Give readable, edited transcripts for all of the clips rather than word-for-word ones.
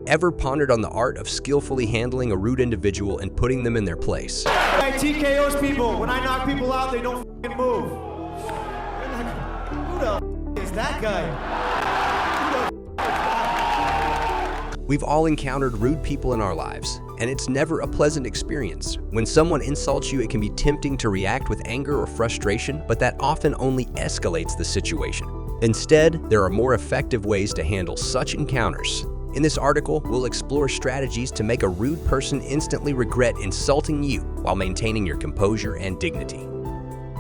Ever pondered on the art of skillfully handling a rude individual and putting them in their place? I TKO's people. When I knock people out, they don't f***ing move. Who the is that guy? We've all encountered rude people in our lives, and it's never a pleasant experience. When someone insults you, it can be tempting to react with anger or frustration, but that often only escalates the situation. Instead, there are more effective ways to handle such encounters. In this article, we'll explore strategies to make a rude person instantly regret insulting you while maintaining your composure and dignity.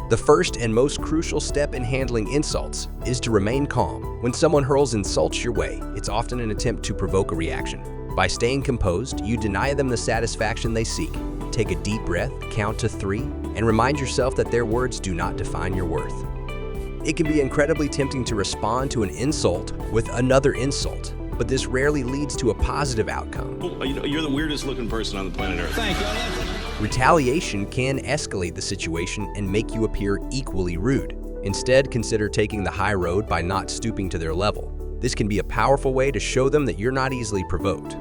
The first and most crucial step in handling insults is to remain calm. When someone hurls insults your way, it's often an attempt to provoke a reaction. By staying composed, you deny them the satisfaction they seek. Take a deep breath, count to 3, and remind yourself that their words do not define your worth. It can be incredibly tempting to respond to an insult with another insult, but this rarely leads to a positive outcome. You're the weirdest looking person on the planet Earth. Thank you. Retaliation can escalate the situation and make you appear equally rude. Instead, consider taking the high road by not stooping to their level. This can be a powerful way to show them that you're not easily provoked.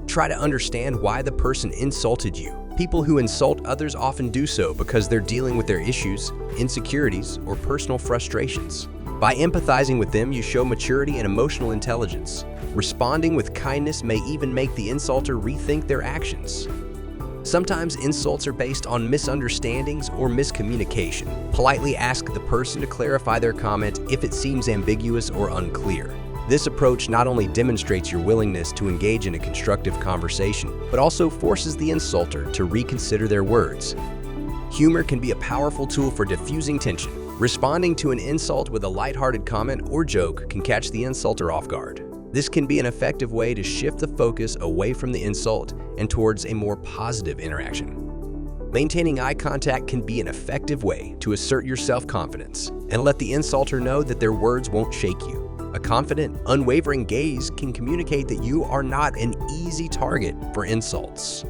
Try to understand why the person insulted you. People who insult others often do so because they're dealing with their issues, insecurities, or personal frustrations. By empathizing with them, you show maturity and emotional intelligence. Responding with kindness may even make the insulter rethink their actions. Sometimes insults are based on misunderstandings or miscommunication. Politely ask the person to clarify their comment if it seems ambiguous or unclear. This approach not only demonstrates your willingness to engage in a constructive conversation, but also forces the insulter to reconsider their words. Humor can be a powerful tool for diffusing tension. Responding to an insult with a lighthearted comment or joke can catch the insulter off guard. This can be an effective way to shift the focus away from the insult and towards a more positive interaction. Maintaining eye contact can be an effective way to assert your self-confidence and let the insulter know that their words won't shake you. A confident, unwavering gaze can communicate that you are not an easy target for insults.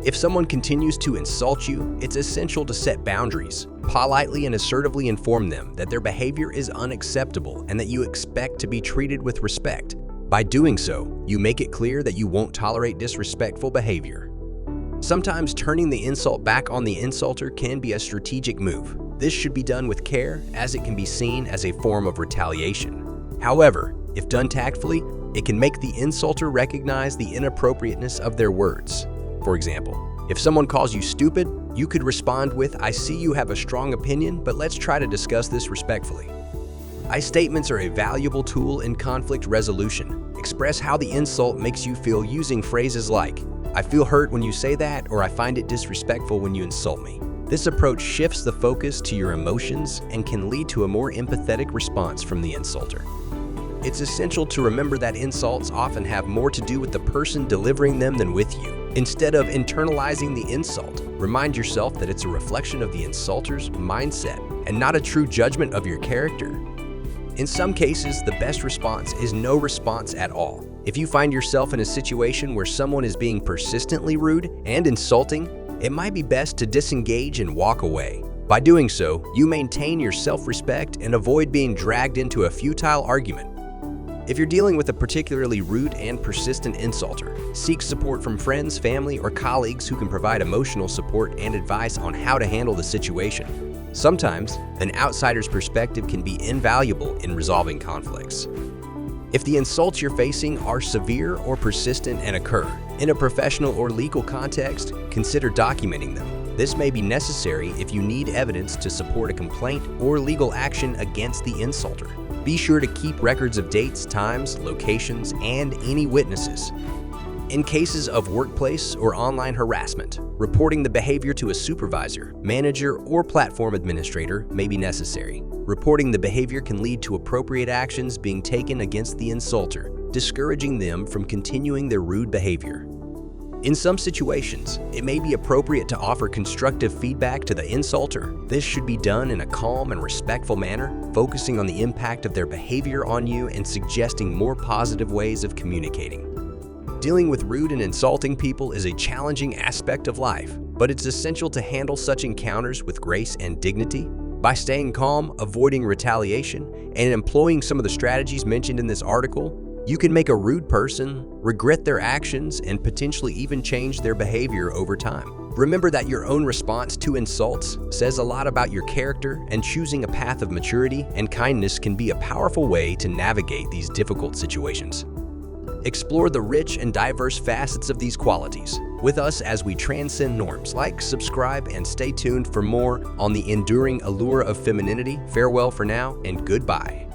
If someone continues to insult you, it's essential to set boundaries. Politely and assertively inform them that their behavior is unacceptable and that you expect to be treated with respect. By doing so, you make it clear that you won't tolerate disrespectful behavior. Sometimes turning the insult back on the insulter can be a strategic move. This should be done with care, as it can be seen as a form of retaliation. However, if done tactfully, it can make the insulter recognize the inappropriateness of their words. For example, if someone calls you stupid, you could respond with, "I see you have a strong opinion, but let's try to discuss this respectfully." I statements are a valuable tool in conflict resolution. Express how the insult makes you feel using phrases like, "I feel hurt when you say that," or "I find it disrespectful when you insult me." This approach shifts the focus to your emotions and can lead to a more empathetic response from the insulter. It's essential to remember that insults often have more to do with the person delivering them than with you. Instead of internalizing the insult, remind yourself that it's a reflection of the insulter's mindset and not a true judgment of your character. In some cases, the best response is no response at all. If you find yourself in a situation where someone is being persistently rude and insulting, it might be best to disengage and walk away. By doing so, you maintain your self-respect and avoid being dragged into a futile argument. If you're dealing with a particularly rude and persistent insulter, seek support from friends, family, or colleagues who can provide emotional support and advice on how to handle the situation. Sometimes, an outsider's perspective can be invaluable in resolving conflicts. If the insults you're facing are severe or persistent and occur in a professional or legal context, consider documenting them. This may be necessary if you need evidence to support a complaint or legal action against the insulter. Be sure to keep records of dates, times, locations, and any witnesses. In cases of workplace or online harassment, reporting the behavior to a supervisor, manager, or platform administrator may be necessary. Reporting the behavior can lead to appropriate actions being taken against the insulter, discouraging them from continuing their rude behavior. In some situations, it may be appropriate to offer constructive feedback to the insulter. This should be done in a calm and respectful manner, focusing on the impact of their behavior on you and suggesting more positive ways of communicating. Dealing with rude and insulting people is a challenging aspect of life, but it's essential to handle such encounters with grace and dignity. By staying calm, avoiding retaliation, and employing some of the strategies mentioned in this article, You can make a rude person regret their actions and potentially even change their behavior over time. Remember that your own response to insults says a lot about your character, and choosing a path of maturity and kindness can be a powerful way to navigate these difficult situations. Explore the rich and diverse facets of these qualities with us as we transcend norms. Like, subscribe, and stay tuned for more on the enduring allure of femininity. Farewell for now, and goodbye.